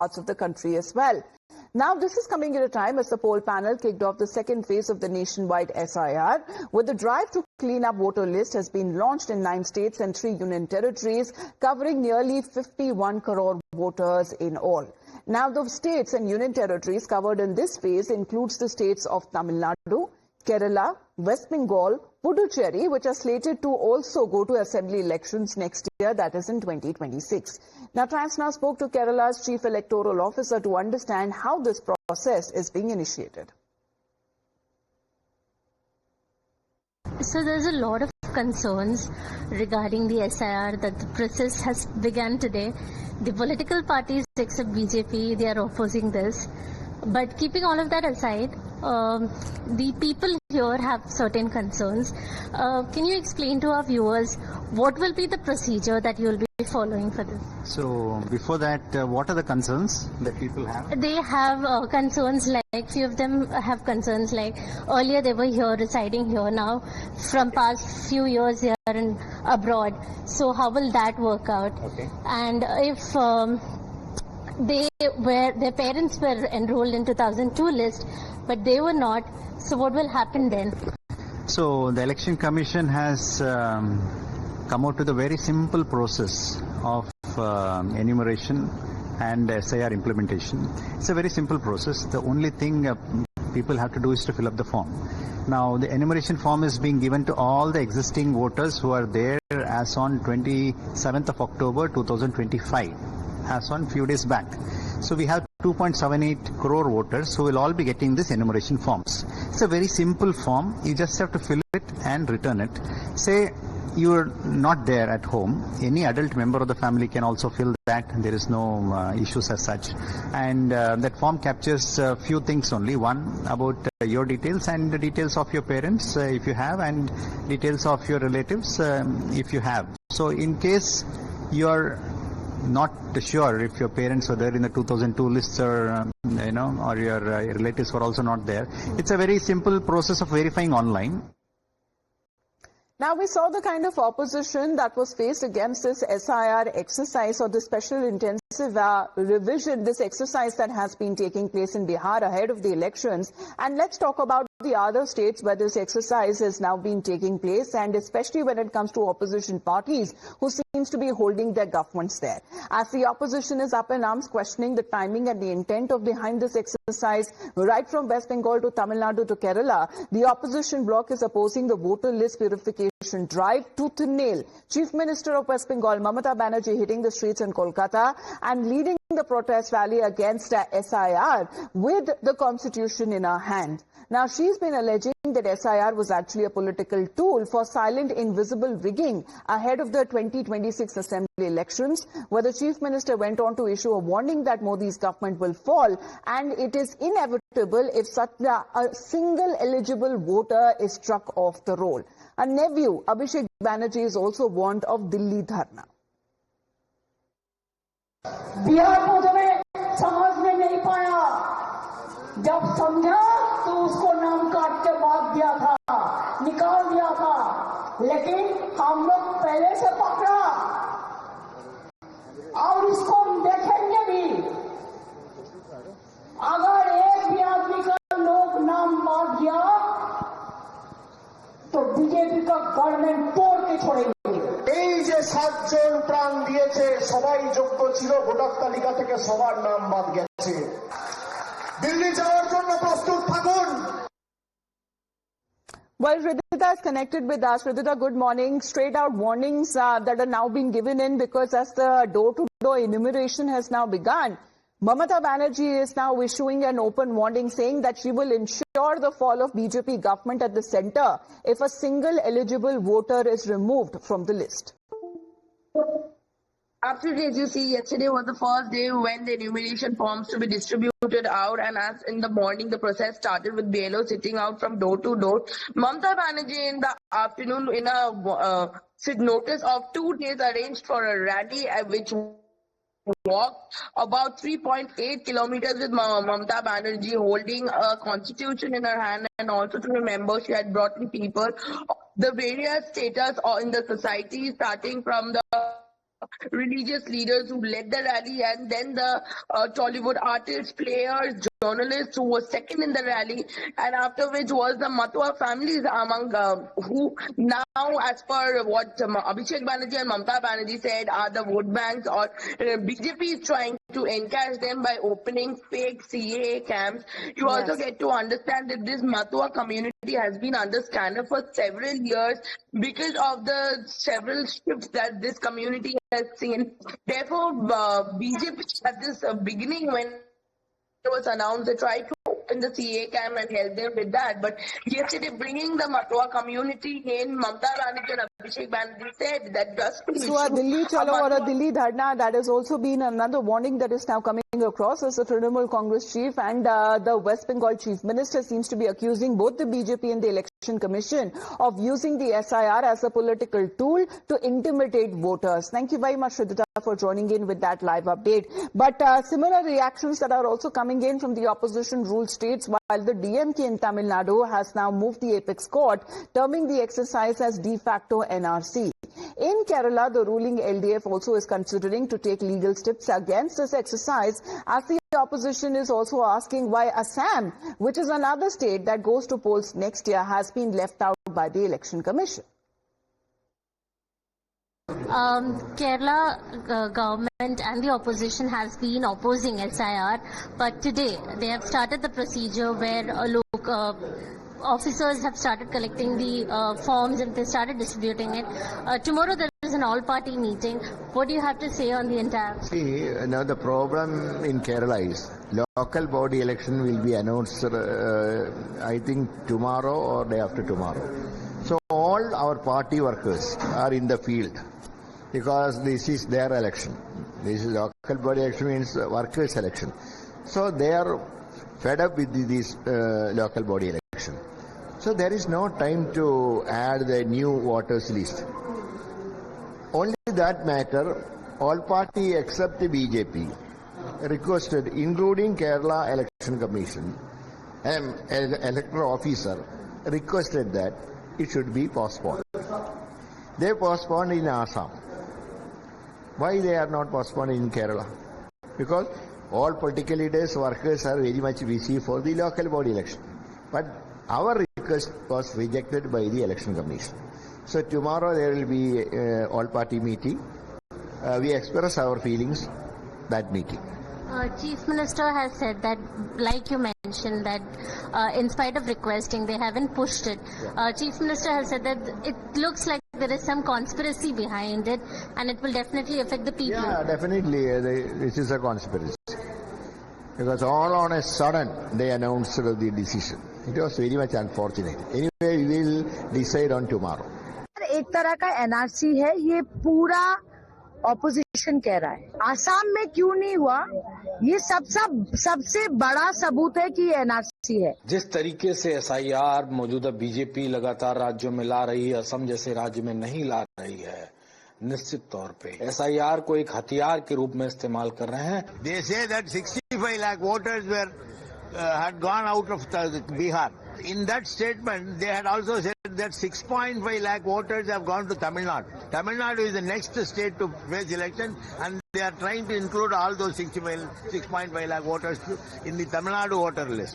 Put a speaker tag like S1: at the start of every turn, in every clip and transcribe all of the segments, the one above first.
S1: parts of the country as well. Now, this is coming at a time as the poll panel kicked off the second phase of the nationwide S.I.R, where the drive to clean up voter list has been launched in 9 states and 3 union territories, covering nearly 51 crore voters in all. Now, the states and union territories covered in this phase includes the states of Tamil Nadu, Kerala, West Bengal, Puducherry, which are slated to also go to assembly elections next year, that is in 2026. Now, Transna spoke to Kerala's Chief Electoral Officer to understand how this process is being initiated.
S2: So there's a lot of concerns regarding the S.I.R that the process has begun today. The political parties except BJP, they are opposing this. But keeping all of that aside, the people here have certain concerns. Can you explain to our viewers what will be the procedure that you will be following for this?
S3: So before that, what are the concerns that people have?
S2: They have concerns like, few of them have concerns like earlier they were here, residing here, now from past few years they are in abroad. So how will that work out?
S3: Okay.
S2: And if their parents were enrolled in 2002 list, but they were not, so what will happen then?
S3: So the Election Commission has come out with a very simple process of enumeration and S.I.R implementation. It's a very simple process. The only thing people have to do is to fill up the form. Now, the enumeration form is being given to all the existing voters who are there as on 27th of October 2025. As on few days back. So we have 2.78 crore voters who will all be getting this enumeration forms. It's a very simple form. You just have to fill it and return it. Say you're not there at home. Any adult member of the family can also fill that. There is no issues as such. And that form captures a few things only. One, about your details and the details of your parents if you have, and details of your relatives if you have. So in case you're not sure if your parents were there in the 2002 lists or or your relatives were also not there, it's a very simple process of verifying online.
S1: Now, we saw the kind of opposition that was faced against this S.I.R exercise or the special intensive revision, this exercise that has been taking place in Bihar ahead of the elections. And let's talk about the other states where this exercise has now been taking place, and especially when it comes to opposition parties who seems to be holding their governments there. As the opposition is up in arms questioning the timing and the intent of behind this exercise, right from West Bengal to Tamil Nadu to Kerala, the opposition bloc is opposing the voter list purification drive tooth and nail. Chief Minister of West Bengal, Mamata Banerjee, hitting the streets in Kolkata and leading the protest rally against S.I.R with the constitution in her hand. Now, she's been alleging that S.I.R was actually a political tool for silent, invisible rigging ahead of the 2026 assembly elections, where the Chief Minister went on to issue a warning that Modi's government will fall, and it is inevitable if such a single eligible voter is struck off the roll. A nephew, Abhishek Banerjee, is also warned of Delhi Dharna.
S4: Bihar मुझे समझ में नहीं पाया, जब समझा तो उसको नाम काट के भाग दिया था, निकाल दिया था, लेकिन हम लोग पहले से पकड़ा और इसको देखेंगे भी। अगर एक भी आदमी का लोग नाम मार दिया तो बीजेपी का गवर्नमेंट तोड़ के छोड़ेंगे। এই যে 7 জন প্রাণ দিয়েছে সবাই যোগ্য ছিল, ভোটার তালিকা থেকে সবার নাম বাদ গেছে। দিল্লি যাওয়ার জন্য প্রস্তুত থাকুন।
S1: Well, Hridita is connected with us. Hridita, good morning. Straight out warnings that are now being given in because as the door-to-door enumeration has now begun, Mamata Banerjee is now issuing an open warning saying that she will ensure the fall of BJP government at the center if a single eligible voter is removed from the list.
S5: Absolutely, as you see, yesterday was the first day when the enumeration forms to be distributed out, and as in the morning the process started with BLO sitting out from door to door. Mamata Banerjee in the afternoon in a notice of 2 days arranged for a rally which walked about 3.8 kilometers with Mamata Banerjee holding a constitution in her hand, and also to remember she had brought in people the various status in the society, starting from the religious leaders who led the rally, and then the Tollywood artists, players, journalists who were second in the rally, and after which was the Matua families among who now, as per what Abhishek Banerjee and Mamata Banerjee said, are the vote banks, or BJP is trying to encash them by opening fake CAA camps. You also get to understand that this Matua community has been under scanner for several years because of the several shifts that this community has seen. Therefore, BJP at this beginning, when it was announced, they tried to open the CA camp and help them with that. But yesterday, bringing the Matua community in, Mamata Banerjee and Abhishek Banerjee said that just to
S1: So a Delhi Chalo or a Delhi Dharna, that has also been another warning that is now coming across as the Trinamool Congress chief and the West Bengal chief minister seems to be accusing both the BJP and the Election Commission of using the S.I.R as a political tool to intimidate voters. Thank you very much, Shridhita, for joining in with that live update. But similar reactions that are also coming in from the opposition ruled states, while the DMK in Tamil Nadu has now moved the apex court, terming the exercise as de facto NRC. In Kerala, the ruling LDF also is considering to take legal steps against this exercise, as the opposition is also asking why Assam, which is another state that goes to polls next year, has been left out by the Election Commission.
S2: Kerala government and the opposition has been opposing SIR, but today they have started the procedure where officers have started collecting the forms and they started distributing it. Tomorrow there is an all-party meeting. What do you have to say on the entire?
S6: See, now the problem in Kerala is local body election will be announced, I think tomorrow or day after tomorrow. So all our party workers are in the field because this is their election. This is local body election, means workers' election. So they are fed up with this local body election. So there is no time to add the new voters list. Only that matter, all party except the BJP requested, including Kerala Election Commission, electoral officer requested that it should be postponed. They postponed in Assam. Why they are not postponed in Kerala? Because all political leaders, workers are very much busy for the local body election. But our request was rejected by the Election Commission. So tomorrow there will be all-party meeting. We express our feelings that meeting.
S2: Chief Minister has said that, like you mentioned, that in spite of requesting, they haven't pushed it. Chief Minister has said that it looks like there is some conspiracy behind it and it will definitely affect the people.
S6: Yeah, definitely. This is a conspiracy. Because all on a sudden they announced the decision. It was very much unfortunate. Anyway, we will decide on tomorrow.
S7: एक तरह का NRC है, ये पूरा opposition कह रहा है. आसाम में क्यों नहीं हुआ, ये सबसे बड़ा सबूत है कि एनआरसी है.
S8: जिस तरीके से एसआईआर मौजूदा बीजेपी लगातार राज्यों में ला रही है, असम जैसे राज्य में नहीं ला रही है, निश्चित तौर पे एसआईआर को एक हथियार के रूप में इस्तेमाल कर रहे हैं.
S9: They say that 65 lakh voters had gone out of Bihar. In that statement, they had also said that 6.5 lakh voters have gone to Tamil Nadu. Tamil Nadu is the next state to face election, and they are trying to include all those 6.5 lakh voters in the Tamil Nadu voter list.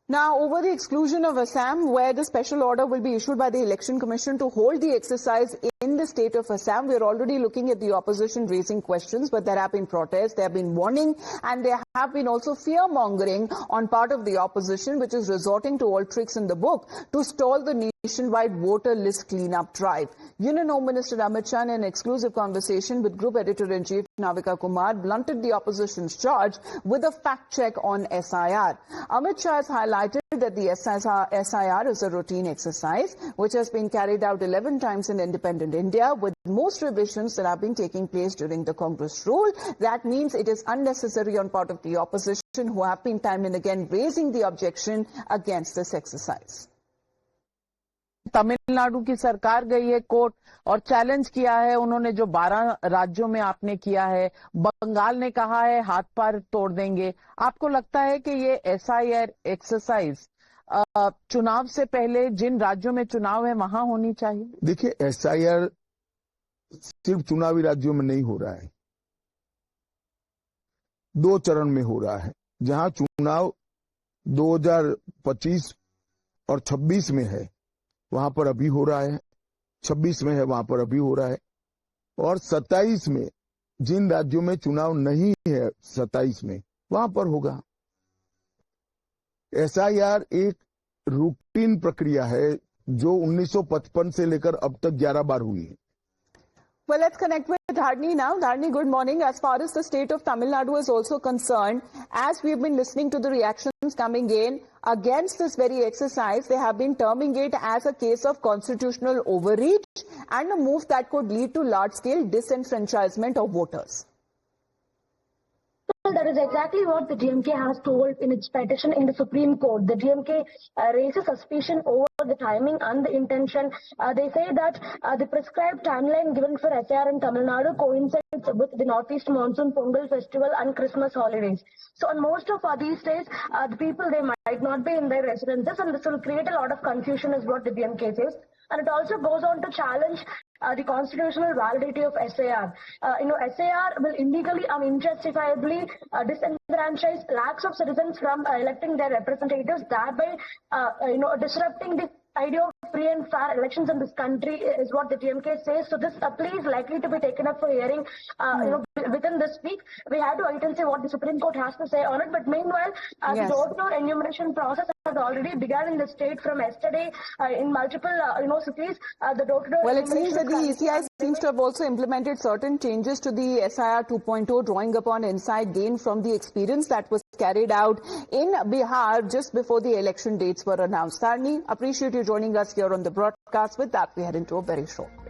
S1: Now, over the exclusion of Assam, where the special order will be issued by the Election Commission to hold the exercise in the state of Assam, we are already looking at the opposition raising questions, but there have been protests, there have been warning, and there have been also fear-mongering on part of the opposition, which is resorting to all tricks in the book to stall the nationwide voter list cleanup drive. Union Home Minister Amit Shah, in an exclusive conversation with Group Editor-in-Chief Navika Kumar, blunted the opposition's charge with a fact-check on S.I.R. Amit Shah has highlighted that the S.I.R is a routine exercise which has been carried out 11 times in independent India, with most revisions that have been taking place during the Congress rule. That means it is unnecessary on part of the opposition, who have been time and again raising the objection against this exercise.
S10: Tamil Nadu की सरकार गई है court और challenge किया है उन्होंने जो 12 राज्यों में आपने किया है. बंगाल ने कहा है हाथ पैर तोड़ देंगे. आपको लगता है कि ये एसआईआर एक्सरसाइज चुनाव से पहले जिन राज्यों में चुनाव है वहां होनी चाहिए?
S6: देखिए, एसआईआर
S11: सिर्फ चुनावी राज्यों में नहीं हो रहा है, 2 चरण में हो रहा है। जहां चुनाव 2025 और 26 में है वहां पर अभी हो रहा है, 26 में है वहां पर अभी हो रहा है, और 27 में जिन राज्यों में चुनाव नहीं है 27 में वहां पर होगा। SIR एक रूटीन प्रक्रिया है जो 1955 से लेकर अब तक 11 बार हुई है।
S1: Well, let's connect with Dharni now. Dharni, good morning. As far as the state of Tamil Nadu is also concerned, as we've been listening to the reactions coming in against this very exercise, they have been terming it as a case of constitutional overreach and a move that could lead to large-scale disenfranchisement of voters.
S12: That is exactly what the DMK has told in its petition in the Supreme Court. The DMK raises suspicion over the timing and the intention. They say that the prescribed timeline given for S.I.R in Tamil Nadu coincides with the Northeast Monsoon Pongal Festival and Christmas holidays. So on most of these days, the people, they might not be in their residences, and this will create a lot of confusion is what the DMK says. And it also goes on to challenge the constitutional validity of S.I.R. S.I.R will illegally and unjustifiably disenfranchise lakhs of citizens from electing their representatives, thereby, disrupting the idea of free and fair elections in this country is what the DMK says. So this plea is likely to be taken up for hearing, within this week. We have to wait and see what the Supreme Court has to say on it. But meanwhile, the door-to-door enumeration process has already begun in the state from yesterday in multiple, cities. The door-to-door.
S1: Well, it seems that the ECI seems to have also implemented certain changes to the S.I.R 2.0, drawing upon insight gained from the experience that was carried out in Bihar just before the election dates were announced. Dharni, appreciate you joining us here on the broadcast. With that, we head into a very short break.